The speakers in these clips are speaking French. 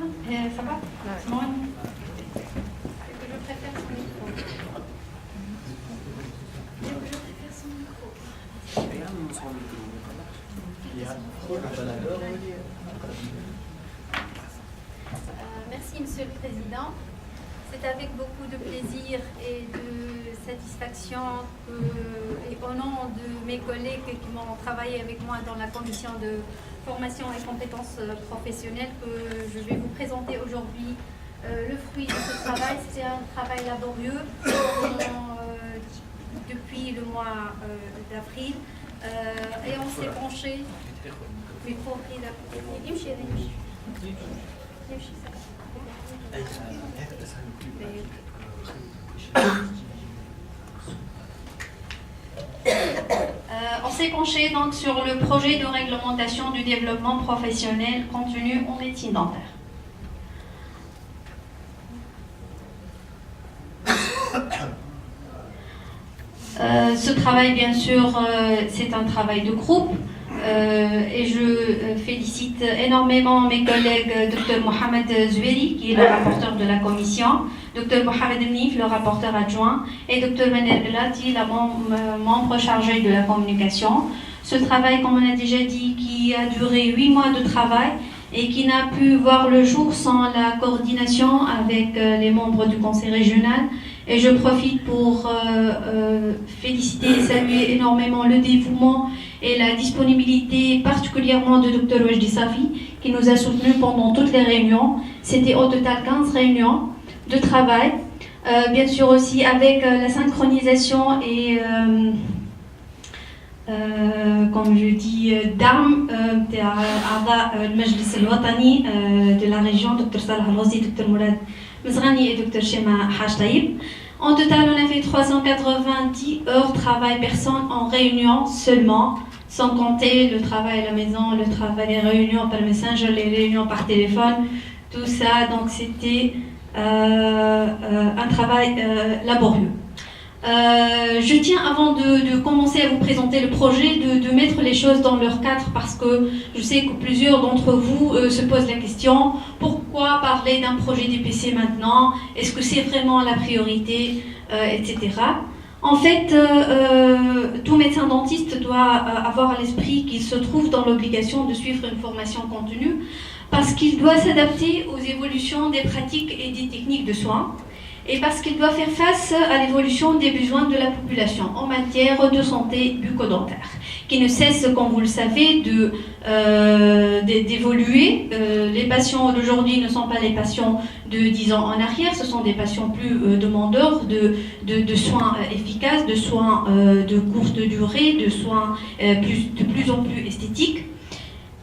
Ça va? Simone? Je préfère son micro. Merci, Monsieur le Président. C'est avec beaucoup de plaisir et de satisfaction et au nom de mes collègues qui m'ont travaillé avec moi dans la commission de formation et compétences professionnelles que je vais vous présenter aujourd'hui le fruit de ce travail. C'est un travail laborieux depuis le mois d'avril et on s'est penché. On s'est penché donc sur le projet de réglementation du développement professionnel contenu en médecine dentaire. Ce travail, bien sûr, c'est un travail de groupe. Et je félicite énormément mes collègues Dr Mohamed Zoueri, qui est le rapporteur de la commission, Dr Mohamed Mnif, le rapporteur adjoint, et Dr Manel Belati, la membre chargée de la communication. Ce travail, comme on a déjà dit, qui a duré 8 mois de travail et qui n'a pu voir le jour sans la coordination avec les membres du conseil régional. Et je profite pour féliciter et saluer énormément le dévouement et la disponibilité particulièrement de Dr Wajdi Safi, qui nous a soutenus pendant toutes les réunions. C'était au total 15 réunions de travail. Bien sûr aussi avec la synchronisation et, comme je dis, d'armes le Majlis al-Watani de la région, Dr Salah Al-Ghazi, Dr Mourad Mezrani et Dr Shema Haj Taïb. En total, on a fait 390 heures de travail personne en réunion seulement, sans compter le travail à la maison, le travail des réunions par Messenger, les réunions par téléphone, tout ça. Donc c'était un travail laborieux. Je tiens, avant de commencer à vous présenter le projet, de mettre les choses dans leur cadre, parce que je sais que plusieurs d'entre vous se posent la question: pourquoi parler d'un projet DPC maintenant? Est-ce que c'est vraiment la priorité, etc. En fait, tout médecin dentiste doit avoir à l'esprit qu'il se trouve dans l'obligation de suivre une formation continue, parce qu'il doit s'adapter aux évolutions des pratiques et des techniques de soins, et parce qu'il doit faire face à l'évolution des besoins de la population en matière de santé bucco-dentaire, qui ne cesse, comme vous le savez, d'évoluer. Les patients d'aujourd'hui ne sont pas les patients de 10 ans en arrière, ce sont des patients plus demandeurs de soins efficaces, de soins de courte durée, de soins de plus en plus esthétiques.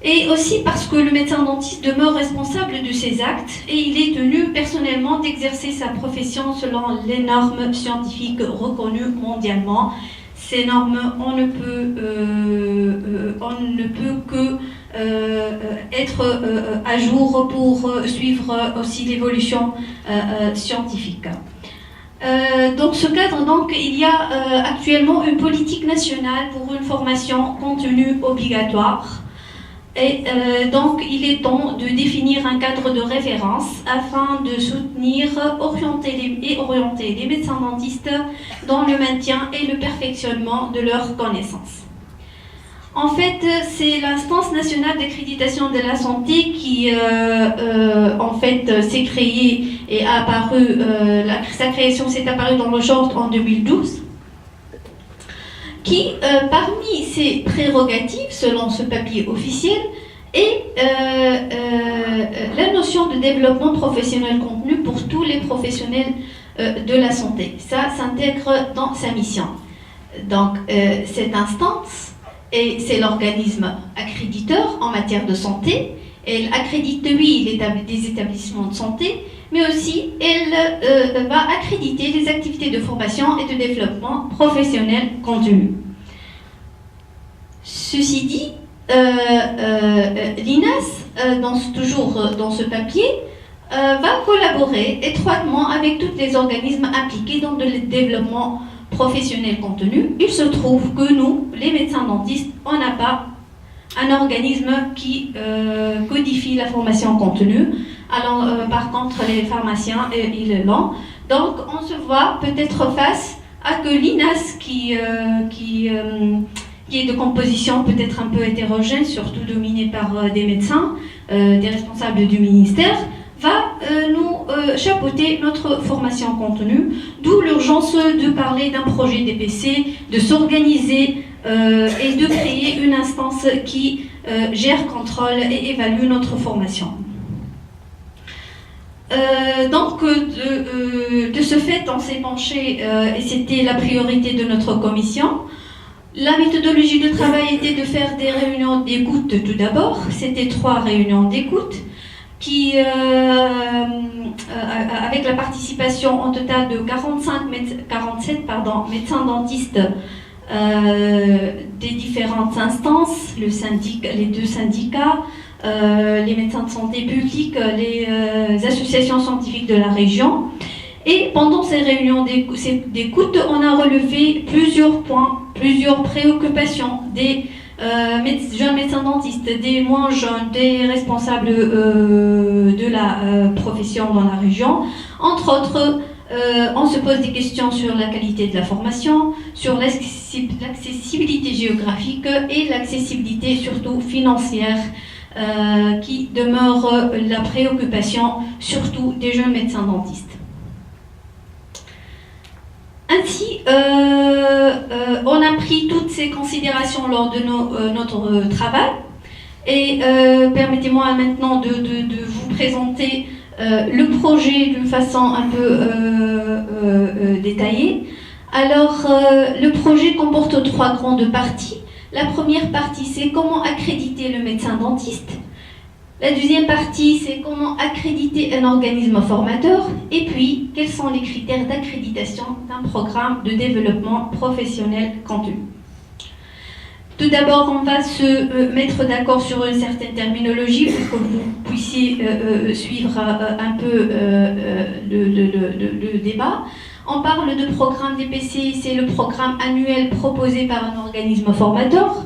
Et aussi parce que le médecin dentiste demeure responsable de ses actes et il est tenu personnellement d'exercer sa profession selon les normes scientifiques reconnues mondialement. Ces normes, on ne peut que être à jour pour suivre aussi l'évolution scientifique. Dans ce cadre, donc, il y a actuellement une politique nationale pour une formation continue obligatoire. Et donc, il est temps de définir un cadre de référence afin de soutenir, orienter les médecins dentistes dans le maintien et le perfectionnement de leurs connaissances. En fait, c'est l'instance nationale d'accréditation de la santé qui, s'est créée et a apparu, sa création s'est apparue dans le genre en 2012. Qui, parmi ses prérogatives, selon ce papier officiel, est la notion de développement professionnel contenu pour tous les professionnels de la santé. Ça s'intègre dans sa mission. Donc, cette instance, c'est l'organisme accréditeur en matière de santé. Elle accrédite, oui, des établissements de santé, mais aussi elle va accréditer les activités de formation et de développement professionnel continu. Ceci dit, l'INAS, toujours dans ce papier, va collaborer étroitement avec tous les organismes impliqués dans le développement professionnel continu. Il se trouve que nous, les médecins dentistes, on n'a pas un organisme qui codifie la formation contenue. Alors, par contre, les pharmaciens, ils l'ont. Donc, on se voit peut-être face à que l'INAS, qui est de composition peut-être un peu hétérogène, surtout dominée par des médecins, des responsables du ministère, va nous chapeauter notre formation contenue, d'où l'urgence de parler d'un projet DPC, de s'organiser et de créer une instance qui gère, contrôle et évalue notre formation. Donc, de ce fait, on s'est penché, et c'était la priorité de notre commission. La méthodologie de travail était de faire des réunions d'écoute tout d'abord. C'était 3 réunions d'écoute qui, avec la participation en total de 47 médecins dentistes des différentes instances, les 2 syndicats, les médecins de santé publique, les associations scientifiques de la région. Et pendant ces réunions d'écoute, on a relevé plusieurs points, plusieurs préoccupations des jeunes médecins dentistes, des moins jeunes, des responsables de la profession dans la région. Entre autres, on se pose des questions sur la qualité de la formation, sur l'accessibilité géographique et l'accessibilité surtout financière, qui demeure la préoccupation surtout des jeunes médecins dentistes. Ainsi, on a pris toutes ces considérations lors de notre travail et permettez-moi maintenant de vous présenter le projet d'une façon un peu détaillée. Alors, le projet comporte 3 grandes parties. La première partie, c'est comment accréditer le médecin dentiste. La deuxième partie, c'est comment accréditer un organisme formateur. Et puis, quels sont les critères d'accréditation d'un programme de développement professionnel continu. Tout d'abord, on va se mettre d'accord sur une certaine terminologie pour que vous puissiez suivre un peu le débat. On parle de programme DPC, c'est le programme annuel proposé par un organisme formateur.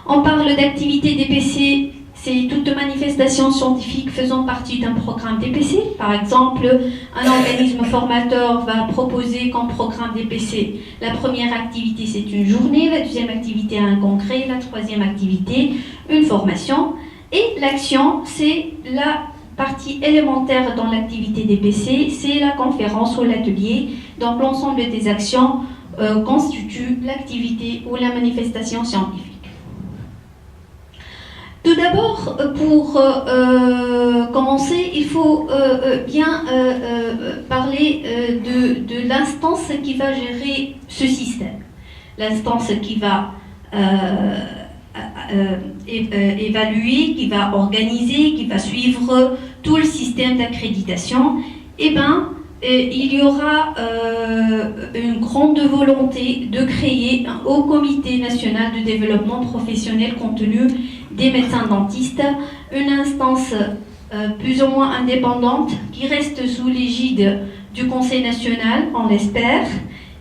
On parle d'activité DPC, c'est toute manifestation scientifique faisant partie d'un programme DPC. Par exemple, un organisme formateur va proposer comme programme DPC. La première activité, c'est une journée. La deuxième activité, un congrès. La troisième activité, une formation. Et l'action, c'est la partie élémentaire dans l'activité DPC, c'est la conférence ou l'atelier. Donc, l'ensemble des actions constituent l'activité ou la manifestation scientifique. Tout d'abord, pour commencer, il faut bien parler de l'instance qui va gérer ce système. L'instance qui va évaluer, qui va organiser, qui va suivre tout le système d'accréditation. Eh bien, il y aura une grande volonté de créer un haut comité national de développement professionnel contenu des médecins dentistes, une instance plus ou moins indépendante qui reste sous l'égide du Conseil national, on l'espère,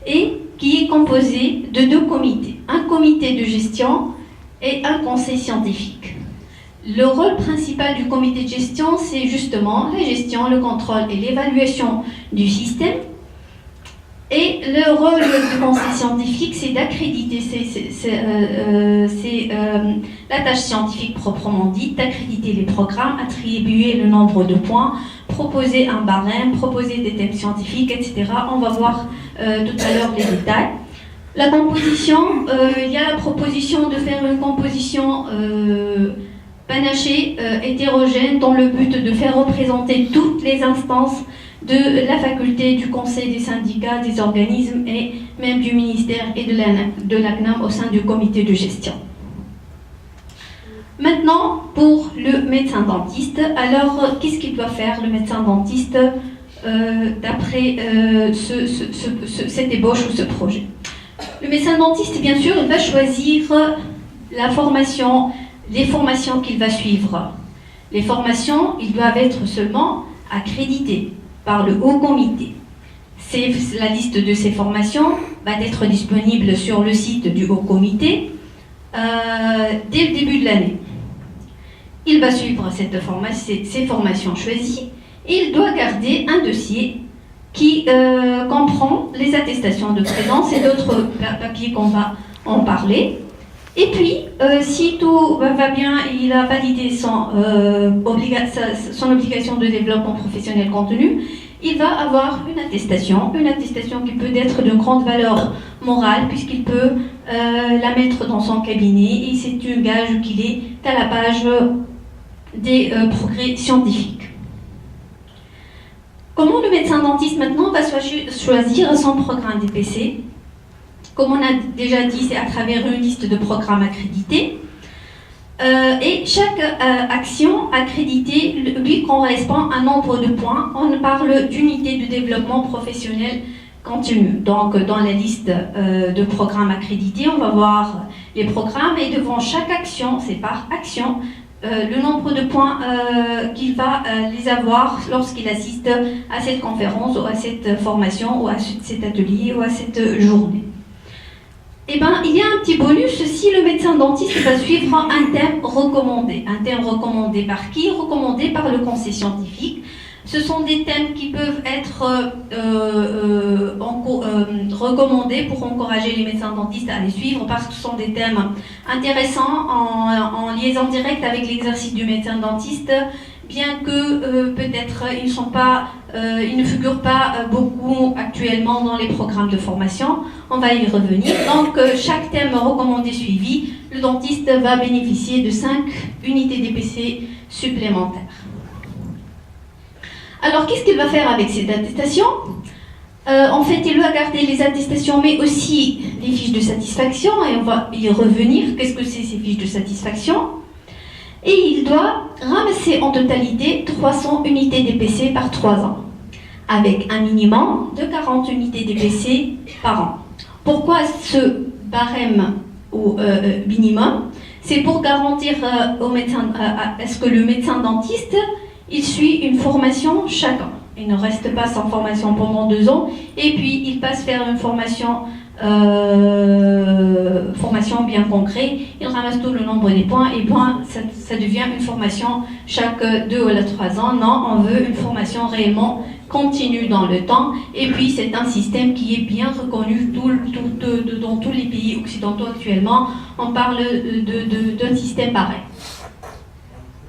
et qui est composée de 2 comités, un comité de gestion et un conseil scientifique. Le rôle principal du comité de gestion, c'est justement la gestion, le contrôle et l'évaluation du système. Et le rôle du conseil scientifique, c'est d'accréditer, c'est la tâche scientifique proprement dite, d'accréditer les programmes, attribuer le nombre de points, proposer un barème, proposer des thèmes scientifiques, etc. On va voir tout à l'heure les détails. La composition, il y a la proposition de faire une composition panachée, hétérogène, dans le but de faire représenter toutes les instances de la faculté, du conseil, des syndicats, des organismes et même du ministère et de la CNAM au sein du comité de gestion. Maintenant, pour le médecin dentiste, alors qu'est-ce qu'il doit faire le médecin dentiste d'après cette ébauche ou ce projet? Le médecin dentiste, bien sûr, il va choisir la formation, les formations qu'il va suivre. Les formations, ils doivent être seulement accréditées par le haut comité. La liste de ces formations va être disponible sur le site du haut comité. dès le début de l'année. Il va suivre ces formations choisies et il doit garder un dossier qui comprend les attestations de présence et d'autres papiers qu'on va en parler. Et puis, si tout va bien, il a validé son obligation de développement professionnel contenu, il va avoir une attestation qui peut être de grande valeur morale puisqu'il peut la mettre dans son cabinet et c'est un gage qu'il est à la page des progrès scientifiques. Comment le médecin dentiste maintenant va choisir son programme DPC? Comme on a déjà dit, c'est à travers une liste de programmes accrédités. Et chaque action accréditée lui correspond à un nombre de points. On parle d'unité de développement professionnel continu. Donc, dans la liste de programmes accrédités, on va voir les programmes et devant chaque action, c'est par action, le nombre de points qu'il va les avoir lorsqu'il assiste à cette conférence ou à cette formation ou à cet atelier ou à cette journée. Eh bien, il y a un petit bonus si le médecin dentiste va suivre un thème recommandé. Un thème recommandé par qui? Recommandé par le conseil scientifique. Ce sont des thèmes qui peuvent être recommandés pour encourager les médecins dentistes à les suivre parce que ce sont des thèmes intéressants en liaison directe avec l'exercice du médecin dentiste, bien que peut-être ils ne figurent pas beaucoup actuellement dans les programmes de formation. On va y revenir. Donc, chaque thème recommandé suivi, le dentiste va bénéficier de 5 unités DPC supplémentaires. Alors, qu'est-ce qu'il va faire avec ces attestations? En fait, il va garder les attestations, mais aussi les fiches de satisfaction, et on va y revenir. Qu'est-ce que c'est ces fiches de satisfaction? Et il doit ramasser en totalité 300 unités DPC par 3 ans, avec un minimum de 40 unités DPC par an. Pourquoi ce barème au minimum? C'est pour garantir au médecin, à ce que le médecin dentiste il suit une formation chaque an. Il ne reste pas sans formation pendant 2 ans et puis il passe faire une formation bien concrète. Il ramasse tout le nombre des points et ça devient une formation chaque 2 ou 3 ans. Non, on veut une formation réellement continue dans le temps et puis c'est un système qui est bien reconnu dans tous les pays occidentaux actuellement. On parle d'un système pareil.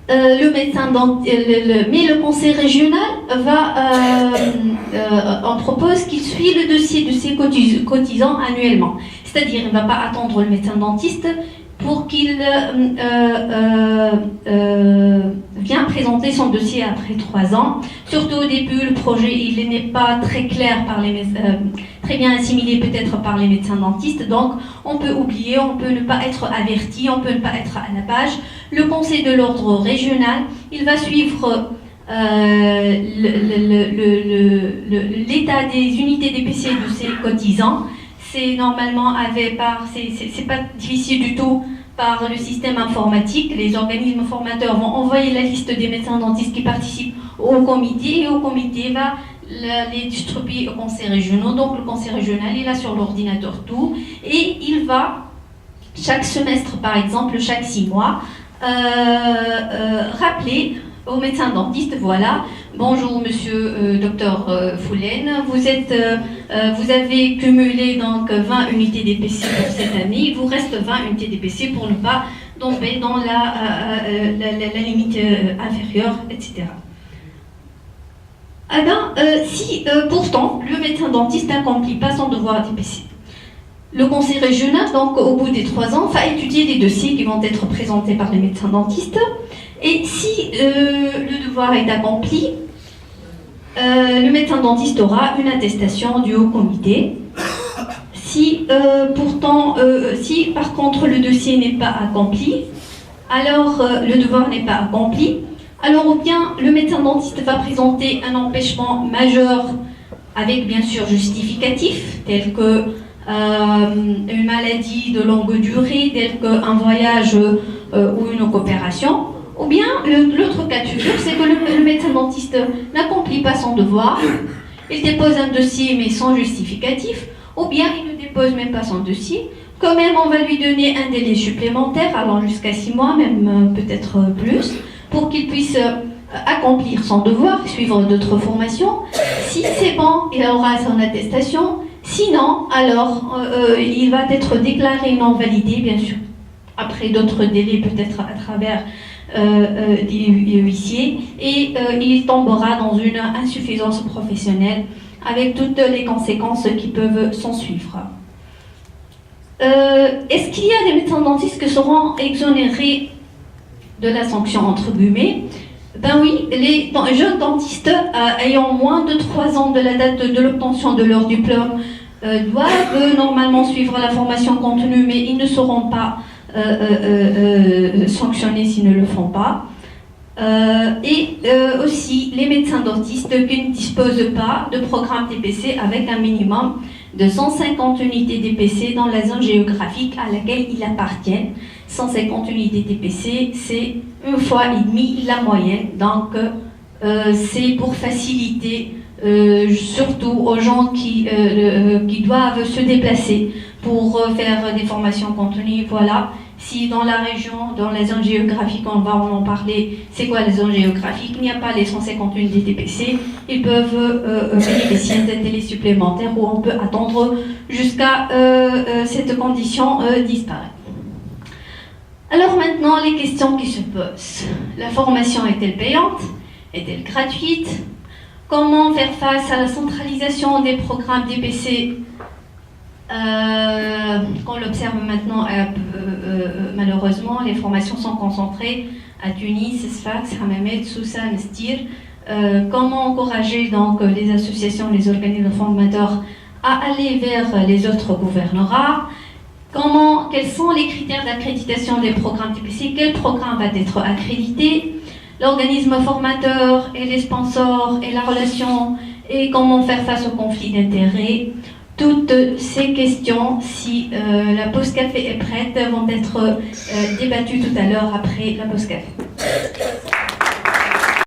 Le médecin mais le conseil régional on propose qu'il suit le dossier de ses cotisants annuellement. C'est-à-dire, il ne va pas attendre le médecin dentiste pour qu'il vienne présenter son dossier après 3 ans. Surtout au début, le projet il n'est pas très clair très bien assimilé peut-être par les médecins dentistes, donc on peut oublier, on peut ne pas être averti, on peut ne pas être à la page. Le conseil de l'ordre régional, il va suivre l'état des unités DPC de ses cotisants. C'est normalement c'est pas difficile du tout par le système informatique. Les organismes formateurs vont envoyer la liste des médecins dentistes qui participent au comité et au comité va les distribuer au conseil régional. Donc le conseil régional il a sur l'ordinateur tout et il va chaque semestre par exemple, chaque 6 mois rappeler au médecin dentiste, voilà, bonjour monsieur docteur Foulen, vous avez cumulé donc 20 unités DPC pour cette année, il vous reste 20 unités DPC pour ne pas tomber dans la limite inférieure, etc. Si pourtant le médecin dentiste n'accomplit pas son devoir DPC, le conseil régional, donc au bout des 3 ans, va étudier les dossiers qui vont être présentés par les médecins dentistes. Et si le devoir est accompli, le médecin dentiste aura une attestation du haut comité. Si par contre le dossier n'est pas accompli, alors le devoir n'est pas accompli, alors ou bien le médecin dentiste va présenter un empêchement majeur avec bien sûr justificatif, tel que une maladie de longue durée, tel qu'un voyage ou une coopération. Ou bien, l'autre cas de figure, c'est que le médecin dentiste n'accomplit pas son devoir, il dépose un dossier mais sans justificatif, ou bien il ne dépose même pas son dossier, Quand même, on va lui donner un délai supplémentaire, allant jusqu'à 6 mois, même peut-être plus, pour qu'il puisse accomplir son devoir, suivre d'autres formations. Si c'est bon, il aura son attestation. Sinon, alors, il va être déclaré non validé, bien sûr, après d'autres délais, peut-être à travers des huissiers, et il tombera dans une insuffisance professionnelle, avec toutes les conséquences qui peuvent s'en suivre. Est-ce qu'il y a des médecins dentistes qui seront exonérés de la sanction, entre guillemets? Ben oui, les jeunes dentistes ayant moins de 3 ans de la date de l'obtention de leur diplôme doivent normalement suivre la formation contenue, mais ils ne seront pas sanctionnés s'ils ne le font pas. Et aussi les médecins dentistes qui ne disposent pas de programme DPC avec un minimum de 150 unités DPC dans la zone géographique à laquelle ils appartiennent. 150 unités DPC, c'est 1,5 fois la moyenne. Donc, c'est pour faciliter, surtout aux gens qui doivent se déplacer pour faire des formations continues. Voilà. Si dans la région, dans la zone géographique, on va en parler, c'est quoi la zone géographique? Il n'y a pas les 150 unités DPC, ils peuvent bénéficier d'un délai supplémentaire où on peut attendre jusqu'à cette condition disparaître. Alors maintenant, les questions qui se posent. La formation est-elle payante? Est-elle gratuite? Comment faire face à la centralisation des programmes DPC qu'on l'observe maintenant, malheureusement, les formations sont concentrées à Tunis, Sfax, Hammamet, Sousa, Nestir. Comment encourager donc les associations, les organismes formateurs à aller vers les autres gouvernorats? Quels sont les critères d'accréditation des programmes DPC? Quel programme va être accrédité? L'organisme formateur et les sponsors et la relation, et comment faire face au conflit d'intérêts? Toutes ces questions, si la pause café est prête, vont être débattues tout à l'heure après la pause café.